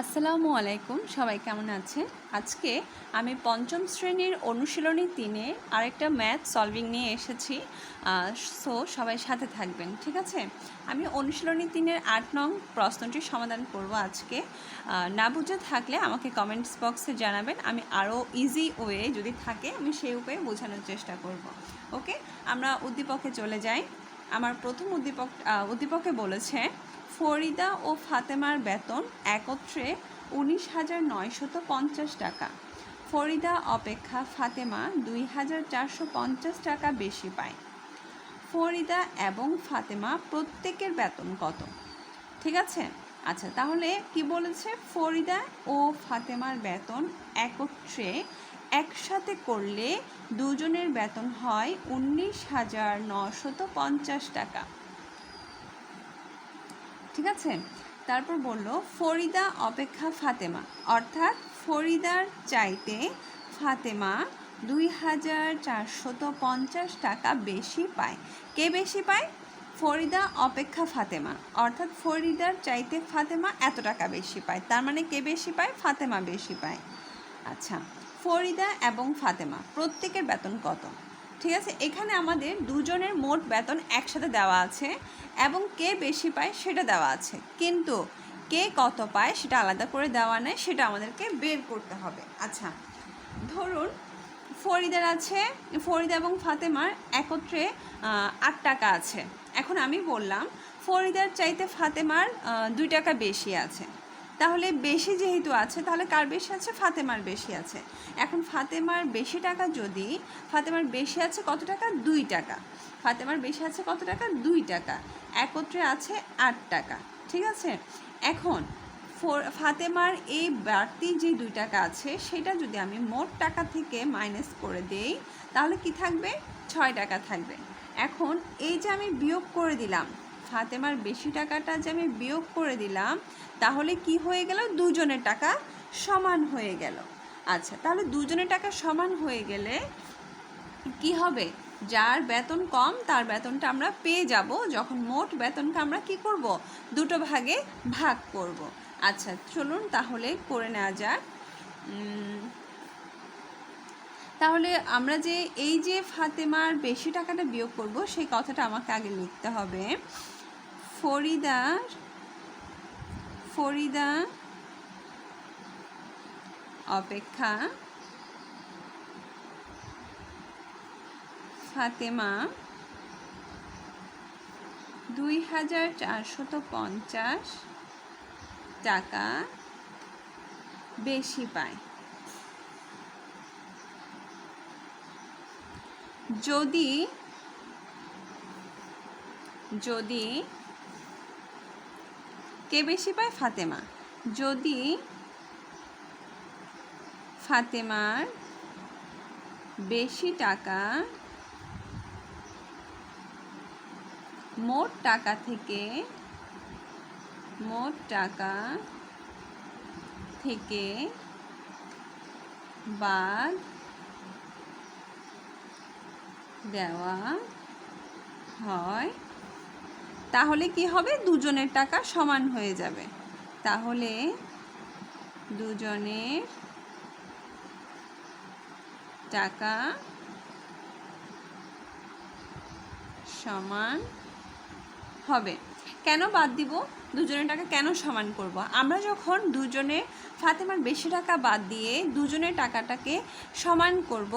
আসসালামু আলাইকুম, সবাই কেমন আছেন? আজকে আমি পঞ্চম শ্রেণীর অনুশীলনী 3-এ আরেকটা ম্যাথ সলভিং নিয়ে এসেছি। সো সবাই সাথে থাকবেন, ঠিক আছে? আমি অনুশীলনী 3-এর 8 নং প্রশ্নটির সমাধান করব আজকে। না বুঝে থাকলে আমাকে কমেন্টস বক্সে জানাবেন, আমি আরও ইজি ওয়ে যদি থাকে আমি সেই উপায়ে বোঝানোর চেষ্টা করব। ওকে, আমরা উদ্দীপকে চলে যাই। আমার প্রথম উদ্দীপকে বলেছে ফরিদা ও ফাতেমার বেতন একত্রে 19,950 টাকা। ফরিদা অপেক্ষা ফাতেমা 2,450 টাকা বেশি পায়। ফরিদা এবং ফাতেমা প্রত্যেকের বেতন কত? ঠিক আছে, আচ্ছা তাহলে কি বলেছে? ফরিদা ও ফাতেমার বেতন একসাথে করলে দুজনের বেতন হয় 19,950 টাকা। ঠিক আছে, তারপর বলল ফরিদা অপেক্ষা ফাতেমা, অর্থাৎ ফরিদার চাইতে ফাতেমা 2,450 টাকা বেশি পায়। কে বেশি পায়? ফরিদা অপেক্ষা ফাতেমা, অর্থাৎ ফরিদার চাইতে ফাতেমা এত টাকা বেশি পায়। তার মানে কে বেশি পায়? ফাতেমা বেশি পায়। আচ্ছা, ফরিদা এবং ফাতেমা প্রত্যেকের বেতন কত? ঠিক আছে, এখানে আমাদের দুজনের মোট বেতন একসাথে দেওয়া আছে এবং কে বেশি পায় সেটা দেওয়া আছে, কিন্তু কে কত পায় সেটা আলাদা করে দেওয়া নেই, সেটা আমাদেরকে বের করতে হবে। আচ্ছা, ধরুন ফরিদা এবং ফাতেমার একত্রে 8 টাকা আছে। এখন আমি বললাম ফরিদার চাইতে ফাতেমার 2 টাকা বেশি আছে। তাহলে বেশি যেহেতু আছে, তাহলে কার বেশি আছে? ফাতেমার বেশি আছে। এখন ফাতেমার বেশি টাকা যদি, ফাতেমার বেশি আছে কত টাকা? 2 টাকা। ফাতেমার বেশি আছে কত টাকা? 2 টাকা। একত্রে আছে 8 টাকা। ঠিক আছে, এখন ফাতেমার এই বাড়তি যে 2 টাকা আছে সেটা যদি আমি মোট টাকা থেকে মাইনাস করে দেই তাহলে কি থাকবে? 6 টাকা থাকবে। এখন এই যে আমি বিয়োগ করে দিলাম, ফাতেমার বেশি টাকাটা যে আমি বিয়োগ করে দিলাম, তাহলে কি হয়ে গেল? দুজনের টাকা সমান হয়ে গেল। আচ্ছা, তাহলে দুজনের টাকা সমান হয়ে গেলে কি হবে? যার বেতন কম তার বেতনটা আমরা পেয়ে যাব যখন মোট বেতনকে আমরা কি করব? দুটো ভাগে ভাগ করব। আচ্ছা, চলুন তাহলে করে নেওয়া যাক। তাহলে আমরা যে এই যে ফাতেমার বেশি টাকাটা বিয়োগ করব সেই কথাটা আমাকে আগে লিখতে হবে। ফরিদা অপেক্ষা ফাতেমা 2,450 টাকা বেশি পায়। যদি কে বেশি পায়? ফাতেমা। যদি ফাতেমার বেশি টাকা মোট টাকা থেকে বাদ দেওয়া হয় তাহলে কি হবে? দুজনের টাকা সমান হয়ে যাবে। তাহলে দুজনের টাকা সমান হবে। কেন বাদ দিব? দুজনের টাকা কেন সমান করব? আমরা যখন দুজনে ফাতেমার বেশি টাকা বাদ দিয়ে দুজনের টাকাটাকে সমান করব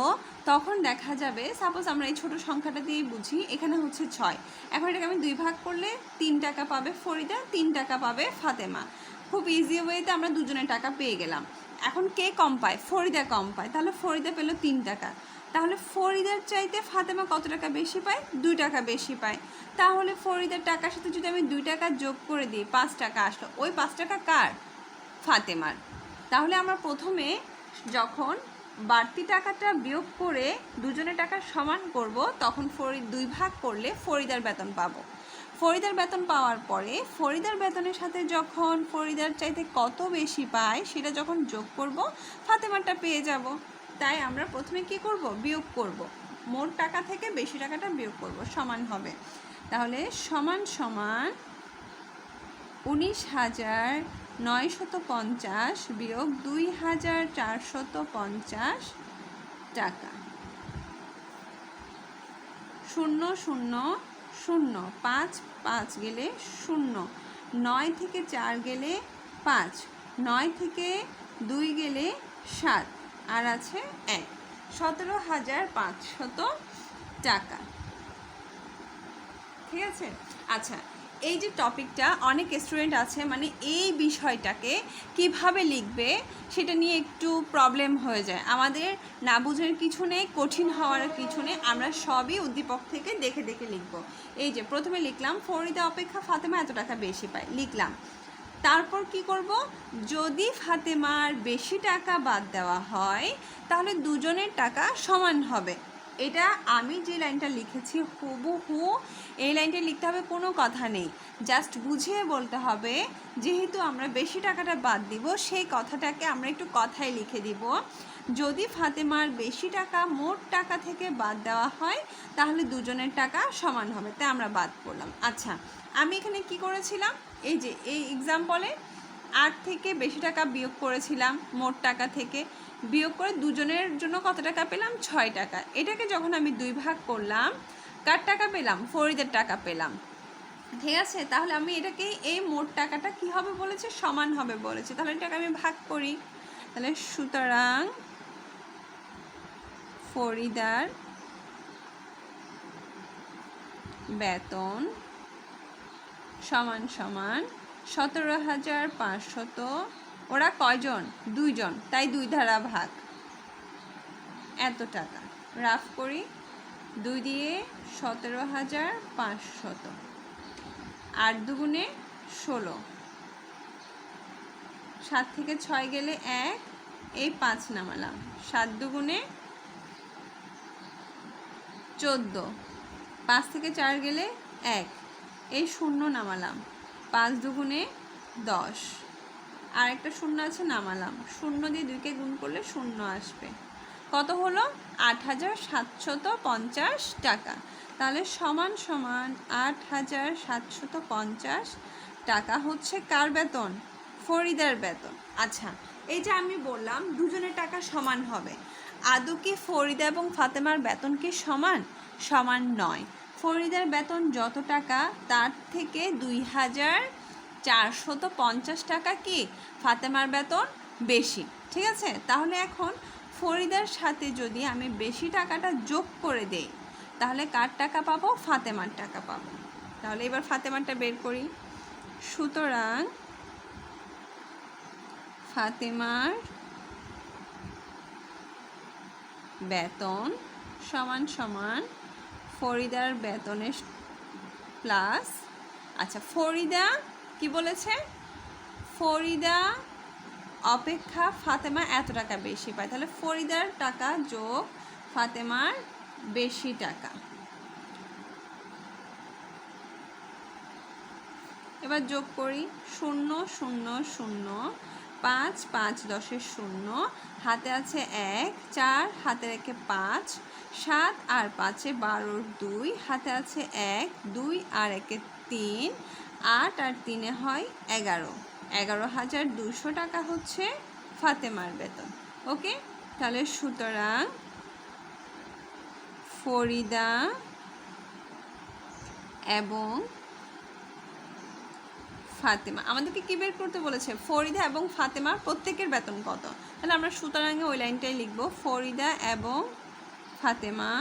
তখন দেখা যাবে, সাপোজ আমরা এই ছোট সংখ্যাটা দিয়েই বুঝি, এখানে হচ্ছে 6। এখন এটাকে আমি 2 ভাগ করলে 3 টাকা পাবে ফরিদা, 3 টাকা পাবে ফাতেমা। খুব ইজি ওয়েতে আমরা দুজনের টাকা পেয়ে গেলাম। এখন কে কম পায়? ফরিদা কম পায়, তাহলে ফরিদা পেল 3 টাকা। তাহলে ফরিদার চাইতে ফাতেমা কত টাকা বেশি পায়? 2 টাকা বেশি পায়। তাহলে ফরিদার টাকার সাথে যদি আমি 2 টাকা যোগ করে দিই 5 টাকা আসলো। ওই 5 টাকা কার? ফাতেমার। তাহলে আমরা প্রথমে যখন বাড়তি টাকাটা বিয়োগ করে দুজনের টাকা সমান করব তখন 2 ভাগ করলে ফরিদার বেতন পাবো। ফরিদার বেতন পাওয়ার পরে ফরিদার বেতনের সাথে যখন ফরিদার চাইতে কত বেশি পায় সেটা যখন যোগ করব ফাতেমারটা পেয়ে যাব। তাই আমরা প্রথমে কি করব? বিয়োগ করব। মোট টাকা থেকে বেশি টাকাটা বিয়োগ করব, সমান হবে। তাহলে সমান 19,000 950 বিয়োগ 2450 টাকা। 0 0 0, 5 5 গেলে 0, 9 থেকে 4 গেলে 5, 9 থেকে 2 গেলে 7, আর আছে 1, 17,500 টাকা। ঠিক আছে। আচ্ছা, এই যে টপিকটা অনেক স্টুডেন্ট আছে মানে এই বিষয়টাকে কিভাবে লিখবে সেটা নিয়ে একটু প্রবলেম হয়ে যায়। আমাদের না বুঝার কিছু নেই, কঠিন হওয়ার কিছু নেই, আমরা সবই উদ্দীপক থেকে দেখে দেখে লিখব। এই যে প্রথমে লিখলাম ফরিদা অপেক্ষা ফাতেমা এত টাকা বেশি পায়, লিখলাম। তারপর কি করব, যদি ফাতেমার বেশি টাকা বাদ দেওয়া হয় তাহলে দুজনের টাকা সমান হবে। এটা আমি যে লাইনটা লিখেছি হুবহু এই লাইনটা লিখতে হবে, কোনো কথা নেই, জাস্ট বুঝিয়ে বলতে হবে। যেহেতু আমরা বেশি টাকাটা বাদ দিব সেই কথাটাকে আমরা একটু কথায় লিখে দিব। যদি ফাতেমার বেশি টাকা মোট টাকা থেকে বাদ দেওয়া হয় তাহলে দুজনের টাকা সমান হবে, তাই আমরা বাদ করলাম। আচ্ছা, আমি এখানে কি করেছিলাম, এই যে এই এক্সাম্পলে 8 থেকে বেশি টাকা বিয়োগ করেছিলাম, মোট টাকা থেকে বিয়োগ করে দুজনের জন্য কত টাকা পেলাম, 6 টাকা। এটাকে যখন আমি 2 ভাগ করলাম, কার টাকা পেলাম, ফরিদের টাকা পেলাম। ঠিক আছে, তাহলে আমি এটাকে এই মোট টাকাটা কি হবে বলেছে, সমান হবে বলেছে, তাহলে এটাকে আমি ভাগ করি। তাহলে সুতরাং ফরিদার বেতন সমান সমান 17,500, ওরা কয়জন, 2 জন, তাই 2 দ্বারা ভাগ, এত টাকা। রাফ করি, 2 দিয়ে 17,500, 8 দুগুণে 16, 7 থেকে 6 গেলে 1, এই 5 নামালাম, 7 দুগুণে 14, 5 থেকে 4 গেলে 1, এই 0 নামালাম, 5 দুগুণে 10, আর একটা 0 আছে নামালাম, 0 দিয়ে 2কে গুণ করলে 0 আসবে। কত হলো, 8,750 টাকা। তাহলে সমান সমান 8,750 টাকা হচ্ছে কার বেতন, ফরিদার বেতন। আচ্ছা, এই যে আমি বললাম দুজনের টাকা সমান হবে, আদৌ কি ফরিদা এবং ফাতেমার বেতন কি সমান, সমান নয়। ফরিদার বেতন যত টাকা তার থেকে 2,450 টাকা কি ফাতেমার বেতন বেশি। ঠিক আছে, তাহলে এখন ফরিদার সাথে যদি আমি বেশি টাকাটা যোগ করে দেই তাহলে কার টাকা পাবো, ফাতেমার টাকা পাবো। তাহলে এবার ফাতেমারটা বের করি। সুতরাং ফাতেমার বেতন সমান সমান ফরিদার বেতনের প্লাস, আচ্ছা ফরিদা কি বলেছে, ফরিদা অপেক্ষা ফাতেমা এত টাকা বেশি পায়, তাহলে ফরিদার টাকা যোগ ফাতেমার বেশি টাকা। এবার যোগ করি, 0 0 0, 5 5 10 0, হাতে আছে 1, 4 হাতে রেখে 5, 7 আর 5 12, 2 হাতে আছে 1, 2 আর 1 3, 8 আর 3 হয় 11, 11,200 টাকা হচ্ছে ফাতেমার বেতন। ওকে, তাহলে সুতরাং ফরিদা এবং ফাতেমা, আমাদেরকে কি বের করতে বলেছে, ফরিদা এবং ফাতেমার প্রত্যেকের বেতন কত। তাহলে আমরা সুতরাং ওই লাইনটাই লিখব, ফরিদা এবং ফাতেমা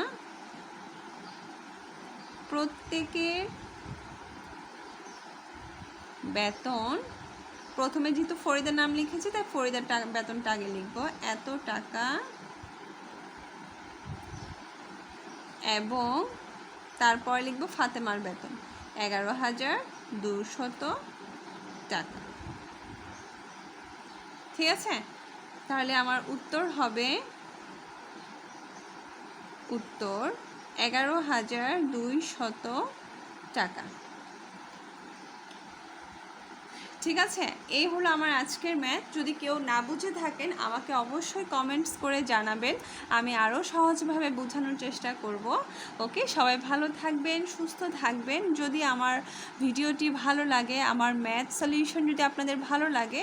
প্রত্যেকের বেতন, প্রথমে যেহেতু ফরিদার নাম লিখেছি তাই ফরিদার বেতনটা আগে লিখব, এত টাকা, এবং তারপর লিখব ফাতেমার বেতন 11,200 টাকা। ঠিক আছে, তাহলে আমার উত্তর হবে, উত্তর 11,200 টাকা। ঠিক আছে, এই হলো আমার আজকের ম্যাথ। যদি কেউ না বুঝে থাকেন আমাকে অবশ্যই কমেন্টস করে জানাবেন, আমি আরও সহজভাবে বোঝানোর চেষ্টা করব। ওকে, সবাই ভালো থাকবেন, সুস্থ থাকবেন। যদি আমার ভিডিওটি ভালো লাগে, আমার ম্যাথ সলিউশন যদি আপনাদের ভালো লাগে,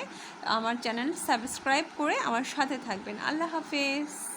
আমার চ্যানেল সাবস্ক্রাইব করে আমার সাথে থাকবেন। আল্লাহ হাফেজ।